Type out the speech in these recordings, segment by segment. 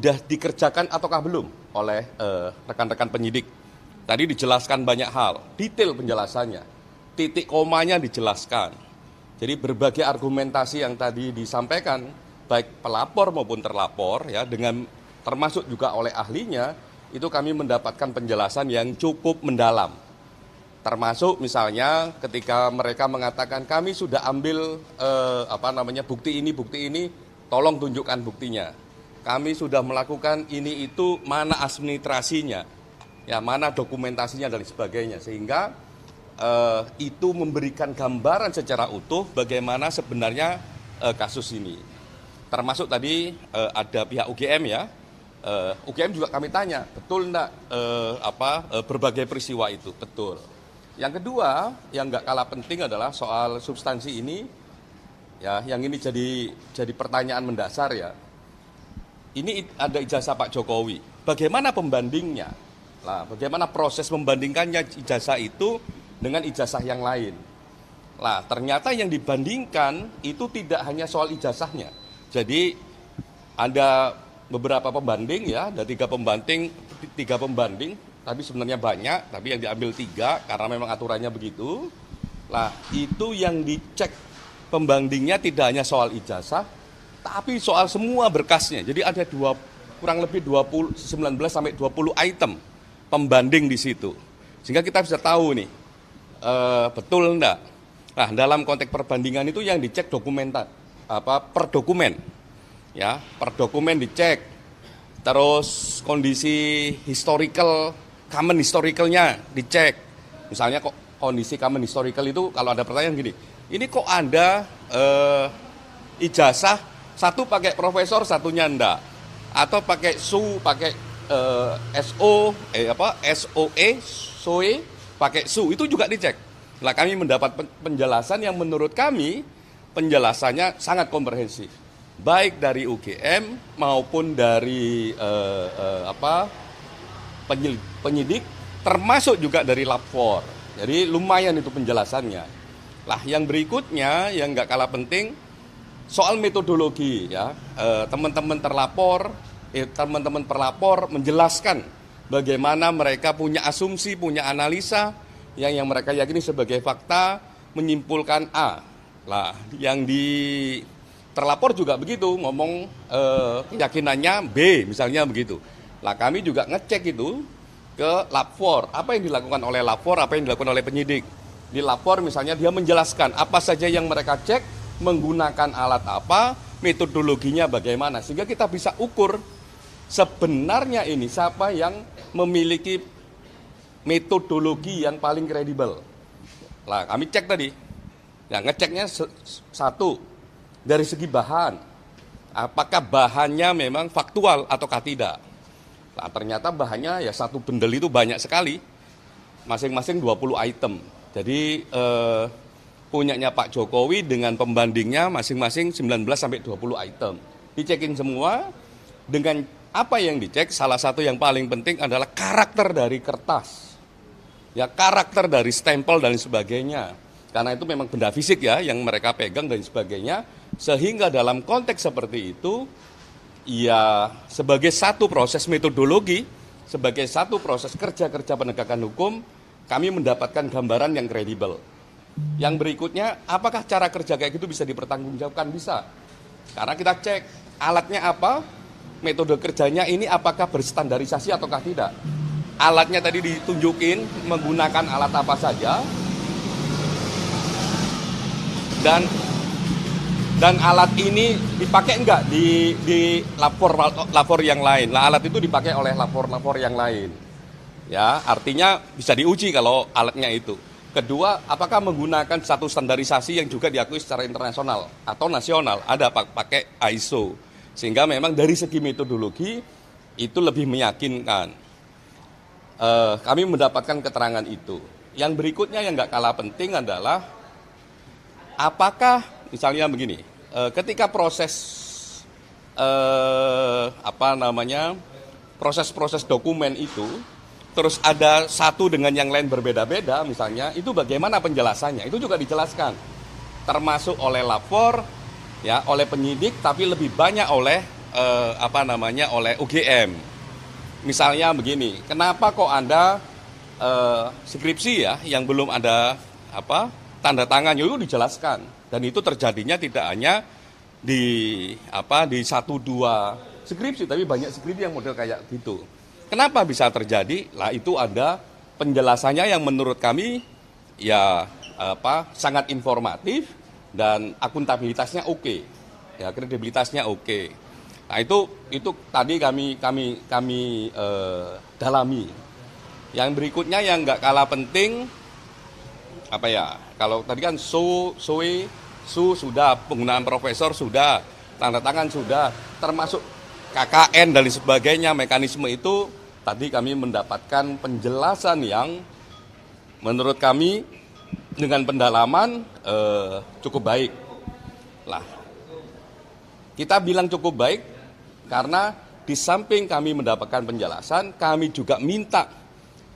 sudah dikerjakan ataukah belum oleh rekan-rekan penyidik. Tadi dijelaskan banyak hal, detail penjelasannya, titik komanya dijelaskan. Jadi berbagai argumentasi yang tadi disampaikan, baik pelapor maupun terlapor, ya, dengan termasuk juga oleh ahlinya, itu kami mendapatkan penjelasan yang cukup mendalam. Termasuk misalnya ketika mereka mengatakan kami sudah ambil bukti ini, tolong tunjukkan buktinya. Kami sudah melakukan ini itu, mana administrasinya, ya, mana dokumentasinya dan sebagainya, sehingga itu memberikan gambaran secara utuh bagaimana sebenarnya kasus ini. Termasuk tadi ada pihak UGM, ya. UGM juga kami tanya, betul enggak berbagai peristiwa itu? Betul. Yang kedua, yang nggak kalah penting adalah soal substansi ini, ya, yang ini jadi pertanyaan mendasar, ya. Ini ada ijazah Pak Jokowi. Bagaimana pembandingnya? Nah, bagaimana proses membandingkannya ijazah itu dengan ijazah yang lain? Nah, ternyata yang dibandingkan itu tidak hanya soal ijazahnya. Jadi ada beberapa pembanding, ya, ada tiga pembanding, tapi sebenarnya banyak, tapi yang diambil 3 karena memang aturannya begitu. Nah, itu yang dicek pembandingnya tidak hanya soal ijazah, tapi soal semua berkasnya. Jadi ada kurang lebih 19 sampai 20 item pembanding di situ. Sehingga kita bisa tahu nih, betul enggak. Nah, dalam konteks perbandingan itu yang dicek per dokumen. Ya, per dokumen dicek. Terus kondisi common historicalnya dicek. Misalnya kok kondisi common historical itu kalau ada pertanyaan gini, ini kok ada ijazah satu pakai profesor, satunya enggak, atau pakai pakai SOE, pakai SU, itu juga dicek. Nah, kami mendapat penjelasan yang menurut kami penjelasannya sangat komprehensif, baik dari UGM maupun dari penyidik, termasuk juga dari lapor. Jadi lumayan itu penjelasannya. Lah, yang berikutnya yang nggak kalah penting soal metodologi, ya. Teman-teman pelapor menjelaskan bagaimana mereka punya asumsi, punya analisa yang mereka yakini sebagai fakta, menyimpulkan A. Lah, yang terlapor juga begitu, ngomong keyakinannya B, misalnya begitu. Lah, kami juga ngecek itu ke lapor, apa yang dilakukan oleh lapor, apa yang dilakukan oleh penyidik. Di lapor misalnya dia menjelaskan apa saja yang mereka cek, menggunakan alat apa, metodologinya bagaimana, sehingga kita bisa ukur sebenarnya ini siapa yang memiliki metodologi yang paling kredibel. Nah, kami cek tadi, ya, ngeceknya satu, dari segi bahan, apakah bahannya memang faktual ataukah tidak. Nah, ternyata bahannya ya satu bendel itu banyak sekali, masing-masing 20 item. Jadi punyanya Pak Jokowi dengan pembandingnya masing-masing 19 sampai 20 item. Dicekin semua. Dengan apa yang dicek, salah satu yang paling penting adalah karakter dari kertas. Ya, karakter dari stempel dan sebagainya. Karena itu memang benda fisik, ya, yang mereka pegang dan sebagainya. Sehingga dalam konteks seperti itu, ya, sebagai satu proses metodologi, sebagai satu proses kerja-kerja penegakan hukum, kami mendapatkan gambaran yang kredibel. Yang berikutnya, apakah cara kerja kayak gitu bisa dipertanggungjawabkan? Bisa. Karena kita cek alatnya apa, metode kerjanya ini apakah berstandarisasi ataukah tidak. Alatnya tadi ditunjukin menggunakan alat apa saja, dan alat ini dipakai enggak di lapor yang lain. Nah, alat itu dipakai oleh lapor yang lain. Ya, artinya bisa diuji kalau alatnya itu. Kedua, apakah menggunakan satu standarisasi yang juga diakui secara internasional atau nasional, ada pakai ISO. Sehingga memang dari segi metodologi itu lebih meyakinkan. Kami mendapatkan keterangan itu. Yang berikutnya yang nggak kalah penting adalah apakah misalnya begini, ketika proses dokumen itu terus ada satu dengan yang lain berbeda-beda, misalnya itu bagaimana penjelasannya, itu juga dijelaskan, termasuk oleh lapor, ya, oleh penyidik, tapi lebih banyak oleh oleh UGM. Misalnya begini, kenapa kok Anda skripsi ya yang belum ada tanda tangannya itu dijelaskan, dan itu terjadinya tidak hanya di satu dua skripsi, tapi banyak skripsi yang model kayak gitu. Kenapa bisa terjadi? Lah itu ada penjelasannya yang menurut kami ya sangat informatif dan akuntabilitasnya oke, ya kredibilitasnya oke. Nah itu tadi kami dalami. Yang berikutnya yang nggak kalah penting kalau tadi kan su sudah, penggunaan profesor sudah, tanda tangan sudah, termasuk KKN dan sebagainya, mekanisme itu tadi kami mendapatkan penjelasan yang menurut kami dengan pendalaman cukup baik. Lah, kita bilang cukup baik karena di samping kami mendapatkan penjelasan, kami juga minta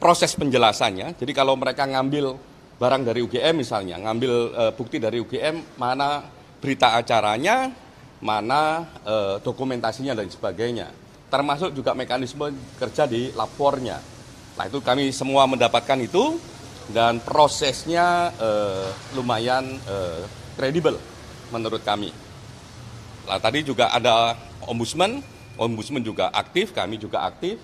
proses penjelasannya. Jadi kalau mereka ngambil barang dari UGM misalnya, ngambil bukti dari UGM, mana berita acaranya, mana dokumentasinya dan sebagainya. Termasuk juga mekanisme kerja di lapornya. Nah itu kami semua mendapatkan itu, dan prosesnya lumayan kredibel menurut kami. Nah tadi juga ada ombudsman juga aktif, kami juga aktif.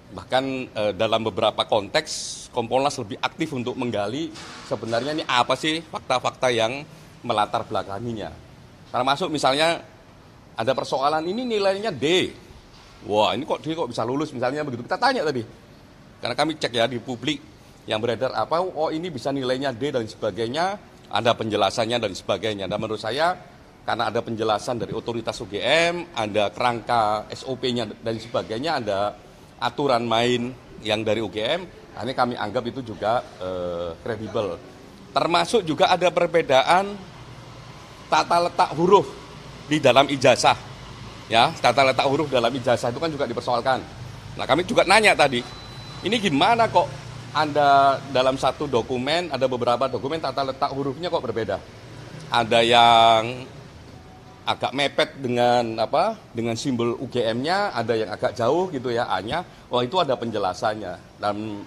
Bahkan dalam beberapa konteks Kompolnas lebih aktif untuk menggali sebenarnya ini apa sih fakta-fakta yang melatar belakanginya. Termasuk misalnya ada persoalan ini nilainya D. Wah ini kok D kok bisa lulus misalnya begitu. Kita tanya tadi. Karena kami cek ya di publik yang beredar ini bisa nilainya D dan sebagainya. Ada penjelasannya dan sebagainya. Dan menurut saya karena ada penjelasan dari otoritas UGM, ada kerangka SOP-nya dan sebagainya, ada aturan main yang dari UGM, ini kami anggap itu juga kredibel. Termasuk juga ada perbedaan tata letak huruf di dalam ijazah. Ya, tata letak huruf dalam ijazah itu kan juga dipersoalkan. Nah, kami juga nanya tadi, ini gimana kok Anda dalam satu dokumen, ada beberapa dokumen tata letak hurufnya kok berbeda. Ada yang agak mepet dengan simbol UGM-nya, ada yang agak jauh gitu ya, A-nya. Oh itu ada penjelasannya dan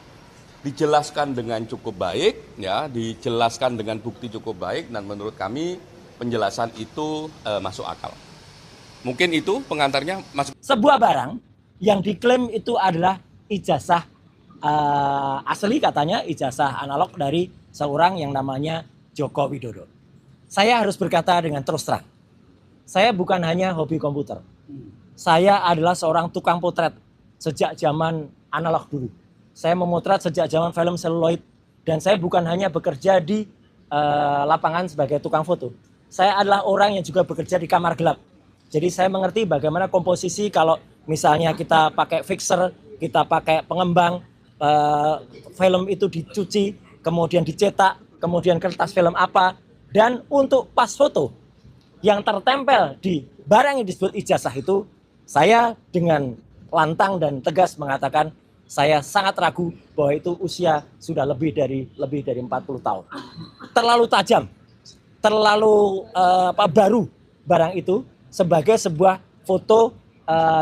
dijelaskan dengan cukup baik, ya, dijelaskan dengan bukti cukup baik, dan menurut kami penjelasan itu masuk akal. Mungkin itu pengantarnya masuk. Sebuah barang yang diklaim itu adalah ijazah asli, katanya ijazah analog dari seorang yang namanya Joko Widodo. Saya harus berkata dengan terus terang. Saya bukan hanya hobi komputer. Saya adalah seorang tukang potret sejak zaman analog dulu. Saya memotret sejak zaman film seluloid. Dan saya bukan hanya bekerja di lapangan sebagai tukang foto. Saya adalah orang yang juga bekerja di kamar gelap. Jadi saya mengerti bagaimana komposisi kalau misalnya kita pakai fixer, kita pakai pengembang, film itu dicuci, kemudian dicetak, kemudian kertas film apa. Dan untuk pas foto, yang tertempel di barang yang disebut ijazah itu, saya dengan lantang dan tegas mengatakan saya sangat ragu bahwa itu usia sudah lebih dari 40 tahun. Terlalu tajam, terlalu baru barang itu sebagai sebuah foto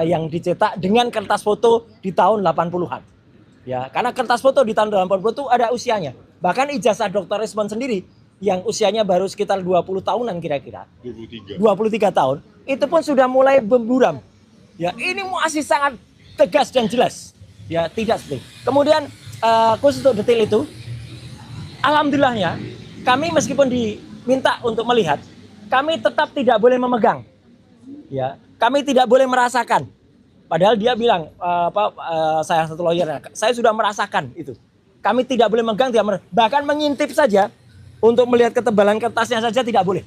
yang dicetak dengan kertas foto di tahun 80-an. Ya, karena kertas foto di tahun 80 itu ada usianya. Bahkan ijazah Dr. Rismond sendiri yang usianya baru sekitar 20 tahunan kira-kira. 23 tahun. Itu pun sudah mulai berburam. Ya, ini masih sangat tegas dan jelas. Ya, tidak seperti. Kemudian khusus untuk detail itu, alhamdulillahnya kami meskipun diminta untuk melihat, kami tetap tidak boleh memegang. Ya, kami tidak boleh merasakan. Padahal dia bilang saya satu lawyer, saya sudah merasakan itu. Kami tidak boleh memegang, bahkan mengintip saja. Untuk melihat ketebalan kertasnya saja tidak boleh.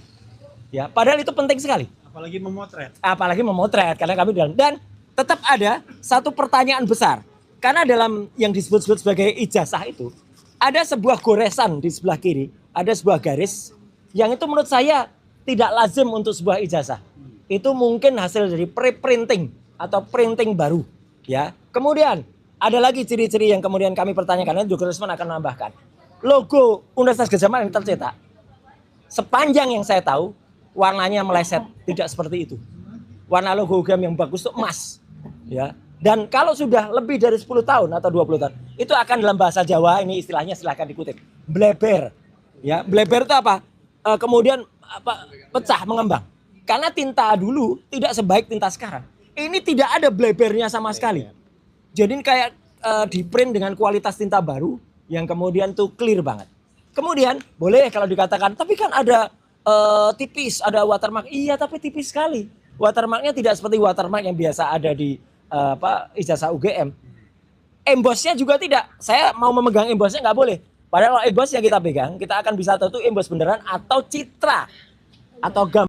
Ya, padahal itu penting sekali. Apalagi memotret. Apalagi memotret, karena kami dan tetap ada satu pertanyaan besar. Karena dalam yang disebut-sebut sebagai ijazah itu, ada sebuah goresan di sebelah kiri, ada sebuah garis yang itu menurut saya tidak lazim untuk sebuah ijazah. Itu mungkin hasil dari pre-printing atau printing baru, ya. Kemudian ada lagi ciri-ciri yang kemudian kami pertanyakan, dan Dr. Rismond akan menambahkan. Logo Universitas Gadjah Mada yang tercetak, sepanjang yang saya tahu, warnanya meleset, tidak seperti itu. warna logam yang bagus itu emas. Ya. Dan kalau sudah lebih dari 10 tahun atau 20 tahun, itu akan dalam bahasa Jawa, ini istilahnya silahkan dikutip, bleber. Ya, bleber itu apa? Kemudian pecah, mengembang. Karena tinta dulu tidak sebaik tinta sekarang. Ini tidak ada blebernya sama sekali. Jadi kayak di print dengan kualitas tinta baru yang kemudian tuh clear banget. Kemudian boleh kalau dikatakan, tapi kan ada tipis, ada watermark. Iya, tapi tipis sekali. Watermarknya tidak seperti watermark yang biasa ada di ijazah UGM. Embossnya juga tidak. Saya mau memegang embossnya nggak boleh. Padahal kalau emboss yang kita pegang, kita akan bisa tahu itu emboss beneran atau citra atau gambar.